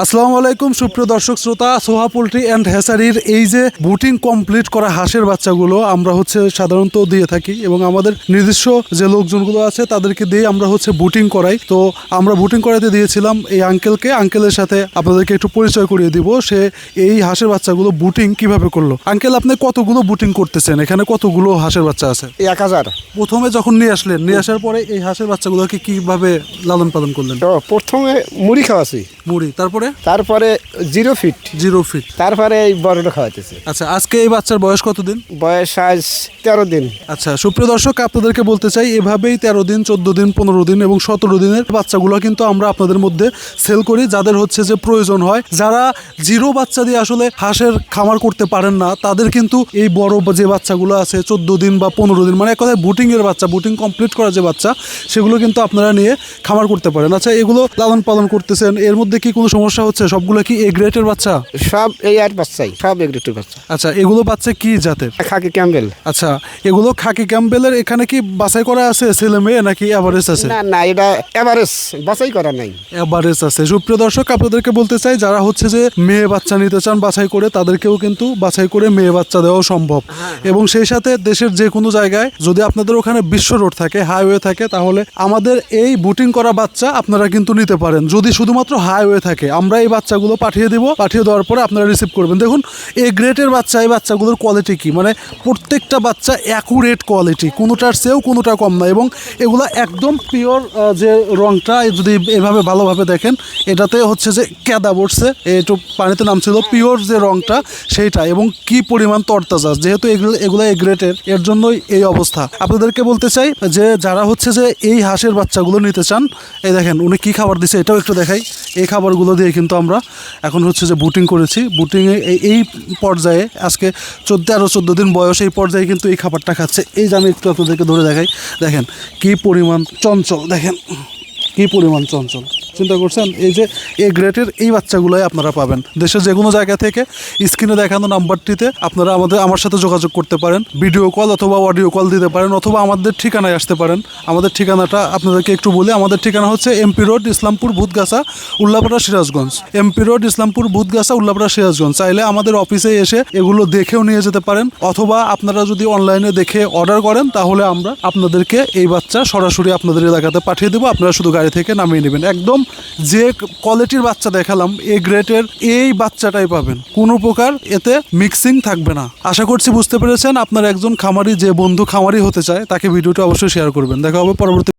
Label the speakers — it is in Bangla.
Speaker 1: আসসালামু আলাইকুম সুপ্রিয় দর্শক শ্রোতা, সোহা পোল্ট্রি অ্যান্ড হ্যাচারির এই যে বুটিং কমপ্লিট করা হাঁসের বাচ্চাগুলো আমরা সাধারণত দিয়ে থাকি এবং আমাদের নিজস্ব যে লোকজনগুলো আছে তাদেরকে দিয়ে আমরা বুটিং করাই। তো আমরা বুটিং করাতে দিয়েছিলাম এই আঙ্কেলের সাথে আপনাদেরকে একটু পরিচয় করিয়ে দিব। সে এই হাঁসের বাচ্চাগুলো বুটিং কিভাবে করলো। আঙ্কেল, আপনি কতগুলো বুটিং করতেছেন? এখানে কতগুলো হাঁসের বাচ্চা আছে?
Speaker 2: 1000।
Speaker 1: প্রথমে যখন নিয়ে আসার পরে এই হাঁসের বাচ্চাগুলোকে কিভাবে লালন পালন করলেন?
Speaker 2: তো প্রথমে মুড়ি খাওয়াছি,
Speaker 1: মুড়ি, তারপরে
Speaker 2: 0 ফিট, তারপরে এই বড়টা খাওয়াতেছে।
Speaker 1: আচ্ছা, আজকে এই বাচ্চার বয়স কতদিন?
Speaker 2: বয়স আজ 13 দিন।
Speaker 1: আচ্ছা সুপ্রিয় দর্শক, আপনাদেরকে বলতে চাই এভাবেই 13 দিন, 14 দিন, 15 দিন এবং 17 দিনের বাচ্চাগুলো কিন্তু আমরা আপনাদের মধ্যে সেল করি। যাদের যে প্রয়োজন হয়, যারা জিরো বাচ্চা দিয়ে আসলে হাঁসের খামার করতে পারেন না, তাদের কিন্তু এই বড় যে বাচ্চাগুলো আছে 14 দিন বা 15 দিন, মানে এক কথায় বুটিংয়ের বাচ্চা, বুটিং কমপ্লিট করা যে বাচ্চা, সেগুলো কিন্তু আপনারা নিয়ে খামার করতে পারেন। আচ্ছা, এগুলো লালন পালন করতেছেন, এর মধ্যে কি কোনো সমস্যা হচ্ছে? সবগুলো কি এ গ্রেডের বাচ্চা?
Speaker 2: সব এই আর বাচ্চাই, সব এ গ্রেডের বাচ্চা।
Speaker 1: আচ্ছা, এগুলো বাচ্চা কি জাতের?
Speaker 2: খাকি ক্যাম্বেল।
Speaker 1: আচ্ছা, এগুলো খাকি ক্যাম্বেলের। এখানে কি বাছাই করা আছে ছেলে মেয়ে নাকি এভারেজ আছে?
Speaker 2: না, এটা এভারেজ, বাছাই করা নাই,
Speaker 1: এভারেজ আছে। সুপ্রিয় দর্শক, আপনাদেরকে বলতে চাই যারা যে মেয়ে বাচ্চা নিতে চান বাছাই করে, তাদেরকেও কিন্তু বাছাই করে মেয়ে বাচ্চা দেওয়া সম্ভব। এবং সেই সাথে দেশের যে কোনো জায়গায় যদি আপনাদের ওখানে বিশ্ব রোড থাকে, হাইওয়ে থাকে, তাহলে আমাদের এই বুটিং করা বাচ্চা আপনারা কিন্তু নিতে পারেন। যদি শুধুমাত্র হাইওয়ে থাকে, আমরা এই বাচ্চাগুলো পাঠিয়ে দিব, পাঠিয়ে দেওয়ার পরে আপনারা রিসিভ করবেন। দেখুন এই গ্রেটের বাচ্চা, এই বাচ্চাগুলোর কোয়ালিটি কি, মানে প্রত্যেকটা বাচ্চা অ্যাকুরেট কোয়ালিটি, কোনোটার চেয়েও কোনোটা কম না। এবং এগুলো একদম পিওর, যে রংটা যদি এভাবে ভালোভাবে দেখেন, এটাতে যে কেদা বসছে, একটু পানিতে নামছিল, পিওর যে রংটা সেইটা, এবং কি পরিমাণ তরতাজা, যেহেতু এগুলো এই গ্রেটের, এর জন্যই এই অবস্থা। আপনাদেরকে বলতে চাই যে যারা যে এই হাঁসের বাচ্চাগুলো নিতে চান, এই দেখেন উনি কি খাবার দিচ্ছে, এটাও একটু দেখাই। এই খাবারগুলো দিয়ে কিন্তু আমরা এখন যে বুটিং করেছি। বুটিংয়ে এই পর্যায়ে আজকে 14 দিন বয়স, এই পর্যায়ে কিন্তু এই খাবারটা খাচ্ছে। এই যে আমি একটু আপনাদেরকে ধরে দেখাই, দেখেন কি পরিমাণ চঞ্চল, দেখেন কি পরিমাণ চঞ্চল। চিন্তা করছেন? এই যে এ গ্রেটের এই বাচ্চাগুলোই আপনারা পাবেন দেশের যে কোনো জায়গা থেকে। স্ক্রিনে দেখানো নাম্বারটিতে আপনারা আমার সাথে যোগাযোগ করতে পারেন, ভিডিও কল অথবা অডিও কল দিতে পারেন, অথবা আমাদের ঠিকানায় আসতে পারেন। আমাদের ঠিকানাটা আপনাদেরকে একটু বলি। আমাদের ঠিকানা MP road, Islampur, Bhutgachha, Ullapara, Sirajganj. MP road, Islampur, Bhutgachha, Ullapara, Sirajganj. চাইলে আমাদের অফিসে এসে এগুলো দেখেও নিয়ে যেতে পারেন, অথবা আপনারা যদি অনলাইনে দেখে অর্ডার করেন, তাহলে আমরা আপনাদেরকে এই বাচ্চা সরাসরি আপনাদের এলাকাতে পাঠিয়ে দেবো। আপনারা শুধু গাড়ি থেকে নামিয়ে নেবেন। একদম যে কোয়ালিটির বাচ্চা দেখালাম, এ গ্রেটের এই বাচ্চাটাই পাবেন, কোনো প্রকার এতে মিক্সিং থাকবে না। আশা করছি বুঝতে পেরেছেন। আপনার একজন খামারি, যে বন্ধু খামারি হতে চায়, তাকে ভিডিওটা অবশ্যই শেয়ার করবেন। দেখা হবে পরবর্তী